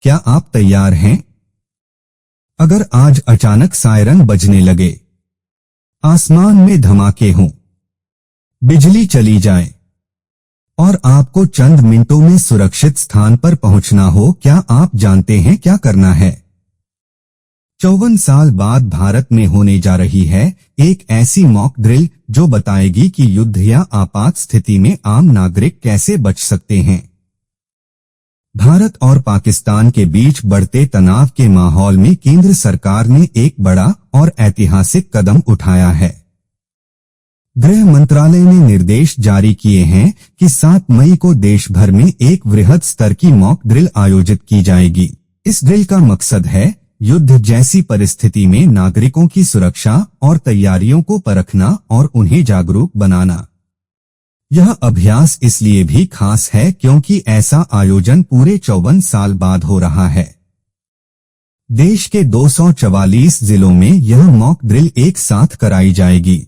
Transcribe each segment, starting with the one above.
क्या आप तैयार हैं? अगर आज अचानक सायरन बजने लगे, आसमान में धमाके हों, बिजली चली जाए और आपको चंद मिनटों में सुरक्षित स्थान पर पहुंचना हो, क्या आप जानते हैं क्या करना है? 54 साल बाद भारत में होने जा रही है एक ऐसी मॉक ड्रिल जो बताएगी कि युद्ध या आपात स्थिति में आम नागरिक कैसे बच सकते हैं। भारत और पाकिस्तान के बीच बढ़ते तनाव के माहौल में केंद्र सरकार ने एक बड़ा और ऐतिहासिक कदम उठाया है। गृह मंत्रालय ने निर्देश जारी किए हैं कि 7 मई को देश भर में एक वृहद स्तर की मॉक ड्रिल आयोजित की जाएगी। इस ड्रिल का मकसद है युद्ध जैसी परिस्थिति में नागरिकों की सुरक्षा और तैयारियों को परखना और उन्हें जागरूक बनाना। यह अभ्यास इसलिए भी खास है क्योंकि ऐसा आयोजन पूरे 54 साल बाद हो रहा है। देश के 244 जिलों में यह मॉक ड्रिल एक साथ कराई जाएगी।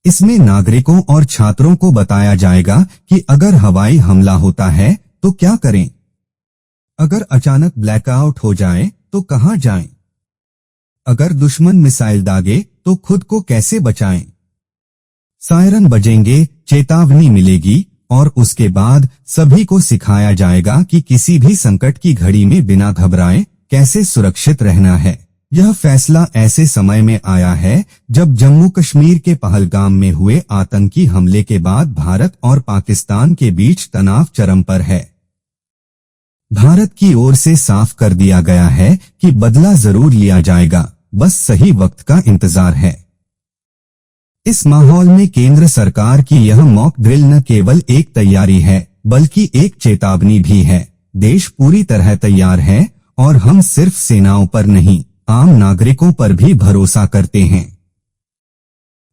इसमें नागरिकों और छात्रों को बताया जाएगा कि अगर हवाई हमला होता है तो क्या करें, अगर अचानक ब्लैकआउट हो जाए तो कहां जाएं, अगर दुश्मन मिसाइल दागे तो खुद को कैसे बचाएं। सायरन बजेंगे, चेतावनी मिलेगी और उसके बाद सभी को सिखाया जाएगा कि किसी भी संकट की घड़ी में बिना घबराए कैसे सुरक्षित रहना है। यह फैसला ऐसे समय में आया है जब जम्मू कश्मीर के पहलगाम में हुए आतंकी हमले के बाद भारत और पाकिस्तान के बीच तनाव चरम पर है। भारत की ओर से साफ कर दिया गया है कि बदला जरूर लिया जाएगा, बस सही वक्त का इंतजार है। इस माहौल में केंद्र सरकार की यह मॉक ड्रिल न केवल एक तैयारी है बल्कि एक चेतावनी भी है। देश पूरी तरह तैयार है और हम सिर्फ सेनाओं पर नहीं, आम नागरिकों पर भी भरोसा करते हैं।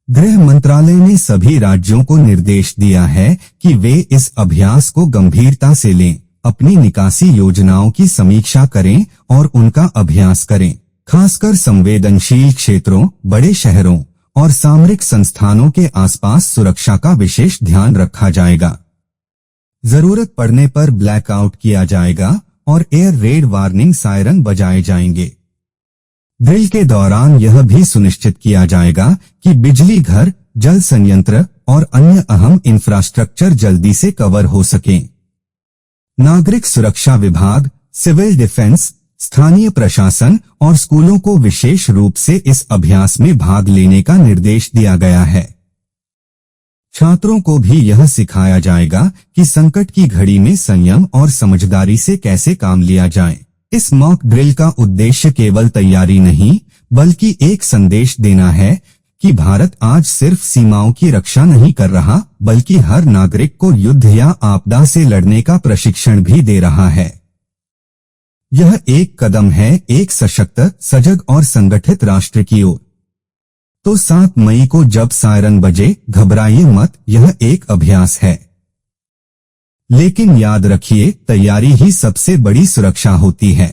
गृह मंत्रालय ने सभी राज्यों को निर्देश दिया है कि वे इस अभ्यास को गंभीरता से लें, अपनी निकासी योजनाओं की समीक्षा करें और उनका अभ्यास करें। खासकर संवेदनशील क्षेत्रों, बड़े शहरों और सामरिक संस्थानों के आसपास सुरक्षा का विशेष ध्यान रखा जाएगा। जरूरत पड़ने पर ब्लैकआउट किया जाएगा और एयर रेड वार्निंग सायरन बजाए जाएंगे। ड्रिल के दौरान यह भी सुनिश्चित किया जाएगा कि बिजली घर, जल संयंत्र और अन्य अहम इंफ्रास्ट्रक्चर जल्दी से कवर हो सकें। नागरिक सुरक्षा विभाग, सिविल डिफेंस, स्थानीय प्रशासन और स्कूलों को विशेष रूप से इस अभ्यास में भाग लेने का निर्देश दिया गया है। छात्रों को भी यह सिखाया जाएगा कि संकट की घड़ी में संयम और समझदारी से कैसे काम लिया जाए। इस मॉक ड्रिल का उद्देश्य केवल तैयारी नहीं बल्कि एक संदेश देना है कि भारत आज सिर्फ सीमाओं की रक्षा नहीं कर रहा बल्कि हर नागरिक को युद्ध या आपदा से लड़ने का प्रशिक्षण भी दे रहा है। यह एक कदम है एक सशक्त, सजग और संगठित राष्ट्र की ओर। तो 7 मई को जब सायरन बजे, घबराइए मत, यह एक अभ्यास है। लेकिन याद रखिए, तैयारी ही सबसे बड़ी सुरक्षा होती है।